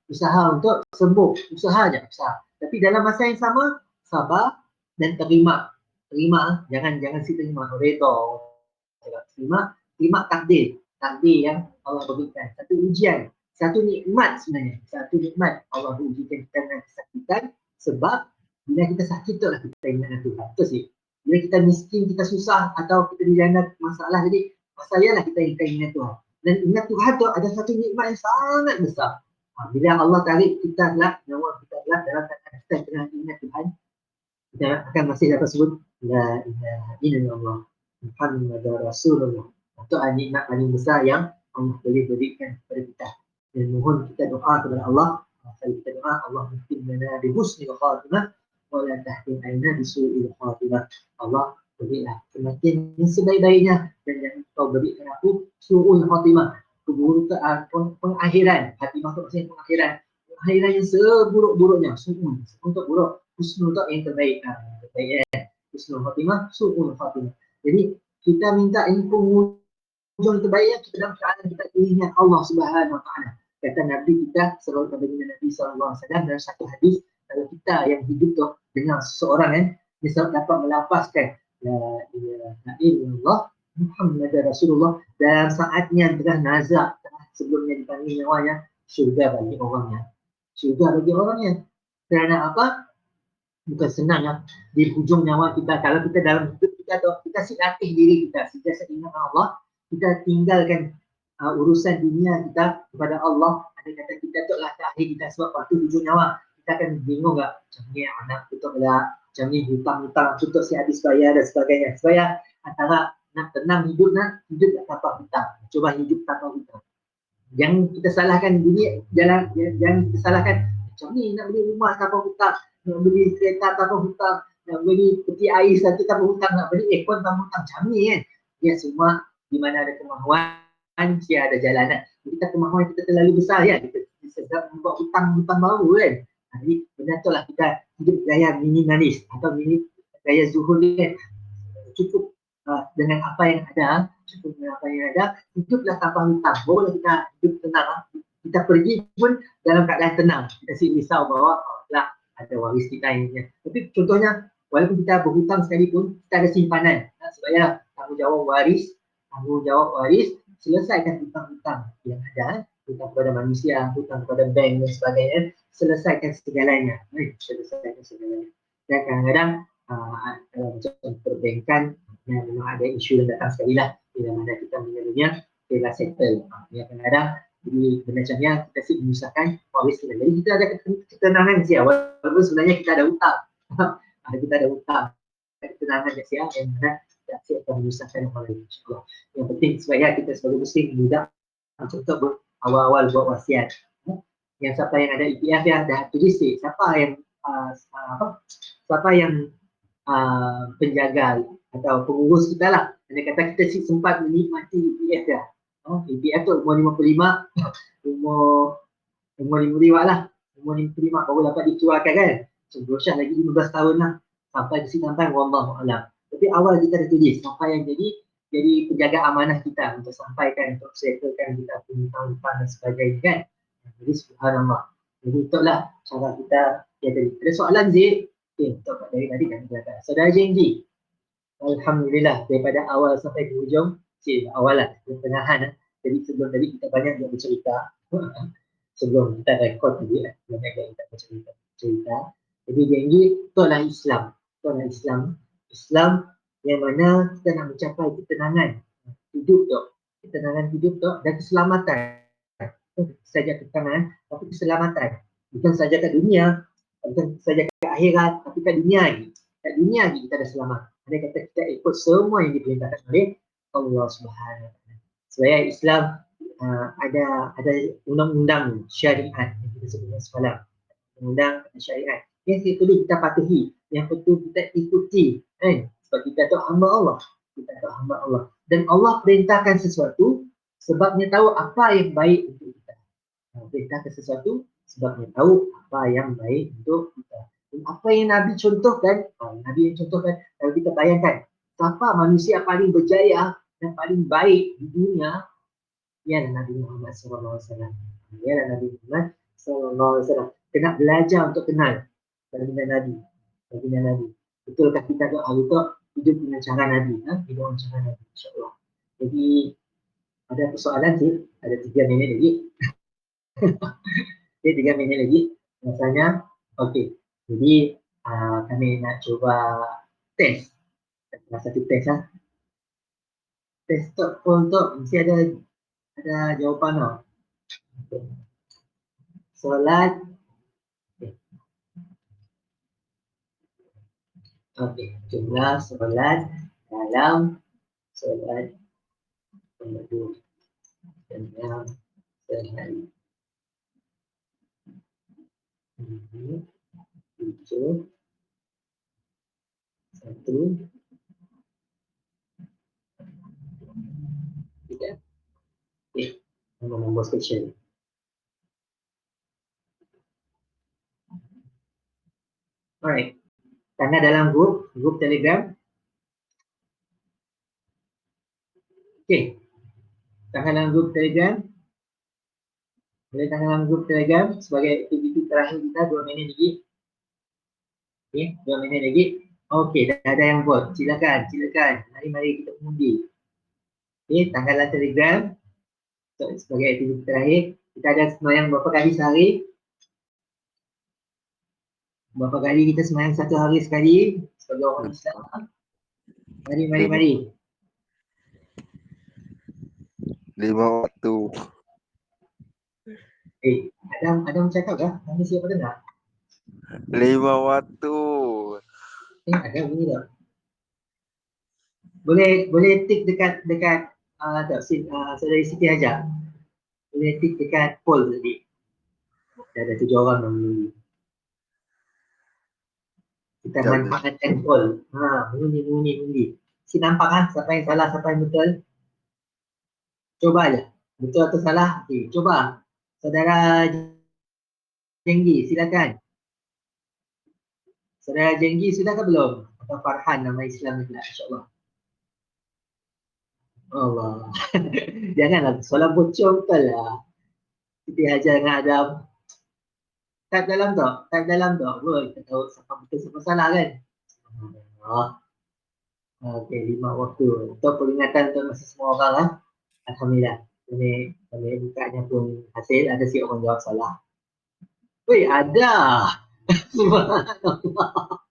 usaha untuk sembuh, usaha aja, usaha. Tapi dalam masa yang sama, sabar dan terima. Terima, jangan si terima, redha. Terima takdir yang Allah berikan. Satu ujian, satu nikmat sebenarnya. Satu nikmat Allah ujikan kita dengan kesakitan sebab bila kita sakit tu lah kita ingat Tuhan. Betul sih. Bila kita miskin, kita susah atau kita dilanda masalah, jadi masalahlah kita ingat Tuhan. Dan ingat Tuhan tu ada satu nikmat yang sangat besar. Bila Allah tarik kita lah, nyawa kita lah dalam keadaan kita tengah ingat Tuhan, kita akan masih dapat sebut La ilaha illallah Muhammadur Rasulullah. Itu nikmat paling besar yang Allah boleh berikan kepada kita. Dan mohon kita doa kepada Allah. Kalau kita doa, Allah mungkin lana bi husnil khatimah wa la tahtimna bi su'il khatimah. Allah berilah kematian yang sebaik-baiknya dan jangan kau berikan aku su'ul khatimah, keburukan pengakhiran. Khatimah itu maksudnya pengakhiran. Pengakhiran yang seburuk-buruknya, su'ul untuk buruk, husnul itu yang terbaik. Husnul khatimah, su'ul khatimah. Jadi kita minta ini penghujung terbaik kita dalam keadaan kita ingat Allah Subhanahu Wa Taala. Kata Nabi kita, selalu kepada Nabi SAW dalam satu hadis, kalau kita yang hidup tu dengan seseorang dia dapat melafazkan La ilaha illallah Muhammadur Rasulullah dalam saatnya tengah nazak, sebelumnya dipanggil nyawanya, syurga bagi orangnya. Syurga bagi orangnya. Kerana apa? Bukan senang ya. Di hujung nyawa kita, kalau kita dalam hidup kita latih diri kita, sentiasa ingat Allah, kita tinggalkan urusan dunia kita kepada Allah. Ada kata kita tu lah terakhir kita, sebab waktu hujung nyawa kita akan bingung tak, macam ni anak tutup lah, macam ni hutang-hutang tutup si habis bayar dan sebagainya. Supaya antara nak tenang hidup tak tanpa hutang, cuba hidup tanpa hutang. Jangan kita salahkan diri, jangan kita salahkan macam ni nak beli rumah tanpa hutang, nak beli kereta tanpa hutang, nak beli peti air satu tanpa hutang, nak beli aircon tanpa hutang, macam ni kan. Ya, semua di mana ada kemahuan, dia ada jalanan. Kita kemahuan kita terlalu besar ya, kita sedang membuat hutang baru kan. Jadi benda tu lah kita hidup gaya minimalis atau gaya zuhud kan. Cukup dengan apa yang ada, hiduplah tanpa hutang. Barulah kita hidup tenang. Kita pergi pun dalam keadaan tenang. Kita risau bahawa ada waris kita ini. Tapi contohnya, walaupun kita berhutang sekalipun, kita ada simpanan. Supaya tanggungjawab waris, selesaikan hutang-hutang yang ada, hutang kepada manusia, hutang kepada bank dan sebagainya, selesaikan segalanya. Dan kadang-kadang macam perbankan yang memang ada isu yang datang sekali lah, bila mana kita mengenalnya, kita settle. Ya, kadang-kadang jadi benda macamnya kita menyusahkan waris kita. Jadi kita ada ketenangan siap, walaupun sebenarnya kita ada hutang. Kita ada hutang, ketenangan siap yang mana kita siap akan menyusahkan orang lain. Yang penting supaya kita sebagai muslim mudah untuk awal-awal buat wasiat. Yang siapa yang ada EPF dah tulis siapa yang penjaga atau pengurus kita lah. Dia kata kita sempat menikmati EPF dah. EPF tu umur 55, umur 55 lah. Umur 55 baru dapat dikeluarkan kan. So, Rosyah lagi 15 tahun lah. Sampai ke sini wallahualam. Tapi awal kita dah tulis siapa yang jadi penjaga amanah kita untuk sampaikan, untuk settlekan kita punya hutang dan sebagainya kan. Jadi subhanallah. Jadi itulah cara kita. Ada soalan Zee? Okay, dari tadi kan kita kata. Saudara Jenji, alhamdulillah daripada awal sampai ke hujung, awal lah, pertengahan. Jadi sebelum tadi kita banyak buat bercerita. Sebelum kita rekod tadi lah, banyak kita bercerita. Jadi Jenji, itulah Islam. Islam yang mana kita nak mencapai ketenangan hidup tu, dan keselamatan. Bukan saja ketenangan, tapi keselamatan. Bukan saja kat dunia, Bukan saja ke akhirat, tapi kat dunia lagi. Kat dunia lagi kita dah selamat. Dia kata kita ikut semua yang diperintahkan oleh Allah Subhanahu Wa Taala. Sebab Islam ada undang-undang syariat yang kita sebutkan semalam. Undang syariat. Yang itu kita patuhi, yang betul kita ikuti, kan? Sebab kita tu hamba Allah. Kita tu hamba Allah. Dan Allah perintahkan sesuatu sebabnya tahu apa yang baik untuk kita. Perintahkan sesuatu sebabnya tahu apa yang baik untuk kita. Dan apa yang Nabi contohkan, Nabi yang contohkan, kalau kita bayangkan, siapa manusia paling berjaya dan paling baik di dunia, ialah Nabi Muhammad SAW. Ialah Nabi Muhammad SAW. Kena belajar untuk kenal baginda Nabi. Baginda Nabi. Betulkah kita doa hidup dengan cara Nabi? Hidup dengan cara Nabi, insyaAllah. Jadi, ada persoalan sih. Ada 3 minit lagi. Okay, 3 minit lagi. Rasanya, okey. Jadi, kami nak cuba test. Satu test lah. Test untuk mesti ada jawapan tau. Okay. Solat. Okey, jumlah solat dalam solat penduduk dalam sehari. 7 1 3. Okey, nombor special. Alright. Tanya dalam grup Telegram. Okey. Tanya dalam grup Telegram. Boleh tanya dalam grup Telegram sebagai aktiviti terakhir kita 2 minit lagi. Okey, 2 minit lagi. Okey, dah ada yang vote. Silakan. Mari kita undi. Okey, tanya dalam Telegram. Sebagai aktiviti terakhir, kita ada sembahyang berapa kali sehari? Berapa kali kita sembahyang satu hari sekali sebagai orang Islam? Mari. 5 waktu. Adam cakap kah? Kami siapa dengar? 5 waktu. Ada bunyi tak? Boleh tik dekat saudari Siti Hajar. Boleh tik dekat poll tadi. Ada 7 orang yang mengundi. Kita manfaatkan poll. Mengundi. Si nampak siapa yang salah, siapa yang betul? Coba aja. Betul atau salah? Okay, coba. Saudara Jenggi, silakan. Saudara Jenggi sudah ke belum? Atau Farhan nama Islam ni, insya-Allah. Allah. Janganlah soalan bocor betul lah. Siti Hajar dengan Adam. Type dalam tu. Kita tahu siapa betul siapa salah kan? Okey, 5 waktu. Untuk peringatan untuk masa semua orang lah. Alhamdulillah. Kami bukanya pun hasil, ada si orang jawab salah. Weh, ada. Subhanallah.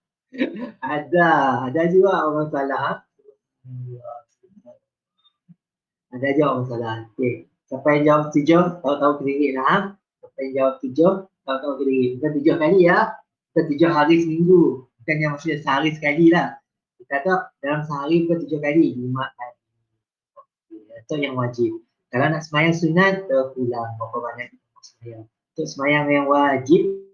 Ada juga orang salah. Ada juga orang salah. Okey. Siapa yang jawab 7, tahu-tahu kredit lah. Siapa yang jawab 7, tahu-tahu kredit. Bukan 7 kali ya. Bukan 7 hari seminggu. Bukan yang maksudnya sehari sekali lah. Kita tahu dalam sehari bukan 7 kali. 5 kali. Itu yang wajib. Kalau nak semayang sunat, terpulang. Berapa banyak kita nak semayang. Untuk semayang yang wajib,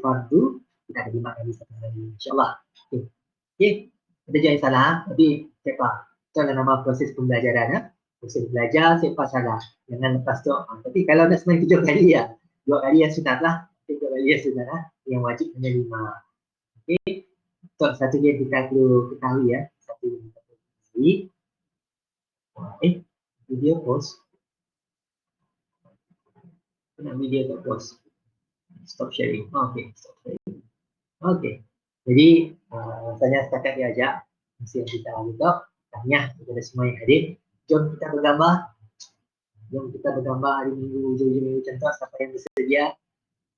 fardu, kita ada 5 kali satu hari. InsyaAllah. Okey. Kita jangan salah. Tapi, siapa? Itu adalah nama proses pembelajaran. Proses belajar, siapa salah. Jangan lepas tu. Tapi kalau nak semayang 7 kali ya. 2 kali yang sunat lah. 3 kali yang sunat lah. Yang wajib hanya 5. Okey. So, satu yang kita perlu ketahui ya. Satu yang kita perlu ketahui. Video pause. Nak video tak pause. Stop sharing. Okey, stop sharing. Okey. Jadi, rasanya setakat diajak. Mesti yang kita buka. Tanya kepada semua yang hadir. Jom kita bergambar. Hari minggu, hujung minggu contoh. Siapa yang bersedia.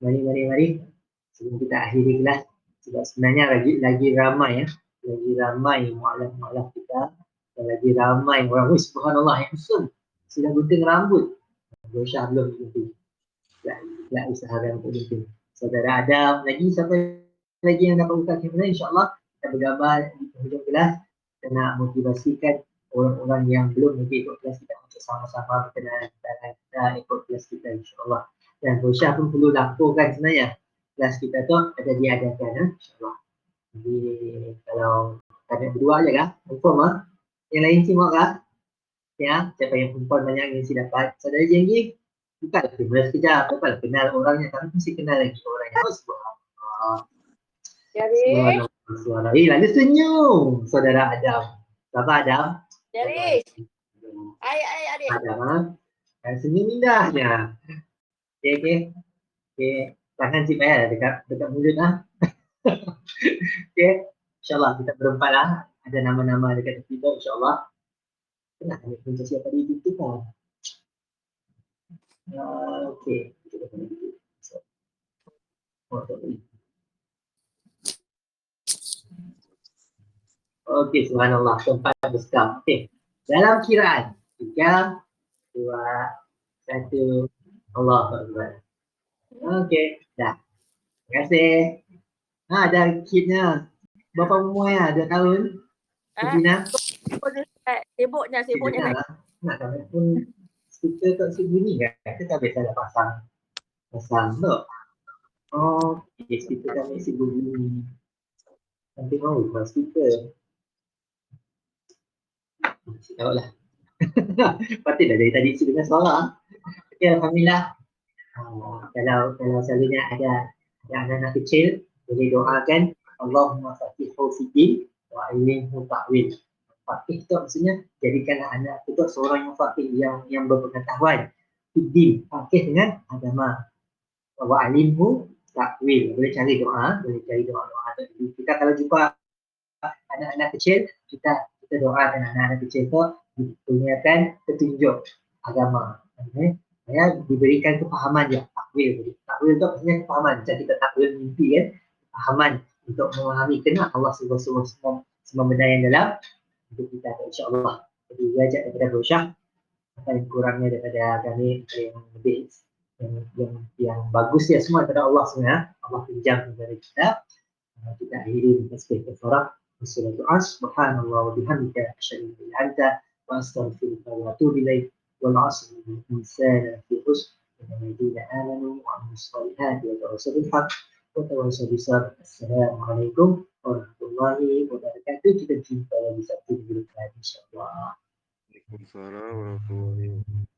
Mari. Sebelum kita akhiri kelas. Sebab sebenarnya lagi ramai ya. Lagi ramai mu'alaf kita. Dan lagi ramai orang. Subhanallah yang sudah gunting rambut. Syah belum gunting. Tak usahakan untuk gunting. saudara Adam, lagi siapa lagi yang dapat buka kamera, insyaAllah kita bergambar di penghujung kelas. Kita nak motivasikan orang-orang yang belum lagi ikut kelas kita untuk sama-sama berkenalan kita ikut kelas kita, insyaAllah. Dan Rosyah pun perlu laporkan sebenarnya kelas kita tu ada diadakan, insyaAllah. Jadi kalau kalian berdua je kah? Confirm lah. Yang lain semua kah? Ya, siapa yang perempuan banyak yang mesti dapat. Saudara Jenggi, bukan kenal sekejap, bukan kenal orangnya, tapi mesti kenal lagi orangnya. Oh, subhanallah. Jadi, Suara. Lalu senyum, saudara Adam. Siapa Adam? jadi, adik. Adam, ha? Dan senyum indahnya. Okey. Tangan si payah dekat mulut lah. Okey. InsyaAllah kita berempat lah. Ada nama-nama dekat tepi tu, insyaAllah. Kenapa ni punca siapa di itu kan? Okey. Okey, subhanallah. Tempat bersekam. Okey. Dalam kiraan. 3, 2, 1. Allah Akbar. Okey. Dah. Terima kasih. Ada kitnya. Berapa umur ya? 2 tahun? Sibina? Sibuknya naik. Nak kami pun speaker tak sebunyi kan? Kita biasa dah pasang tu. Oh, speaker kami sebunyi. Nanti mau buat speaker. Tahu lah. Patut dah dari tadi sebutkan suara. Okay, Alhamdulillah. Kalau selalunya ada anak-anak kecil, boleh doakan Allahumma faqihu fiddin wa alimhu ta'wil. Faqih itu maksudnya jadikanlah anak itu seorang yang faqih, yang berpengetahuan. Fiddin, faqih dengan agama. Wa alimhu ta'wil. Boleh cari doa tadi. Kita kalau jumpa anak-anak kecil, kita doakan anak-anak kecil itu dipunyakan petunjuk agama. Ya, diberikan kefahaman ya, takwil. Takwil itu maksudnya kefahaman. Macam kita takwil mimpi kan, kefahaman untuk memahami kenapa Allah semua benda yang dalam hidup kita, insyaAllah. Jadi belajar daripada Rosyah, apa yang kurangnya daripada kami, yang lebih yang bagus ya semua daripada Allah sebenarnya. Allah pinjam daripada kita. Kita akhiri dengan sebagai kafarah. Wassalatu subhanallah wa bihamdika asyhadu an la ilaha illa anta wa astaghfiruka wa atubu ilaik. والعصر الإنسان في خسر الذين آمنوا وعملوا الصالحات وتواصوا بالحق وتواصوا بالصبر. السلام عليكم ورحمة الله وبركاته. Kita jumpa lagi Sabtu minggu depan, insyaAllah. Waalaikumsalam warahmatullahi wabarakatuh.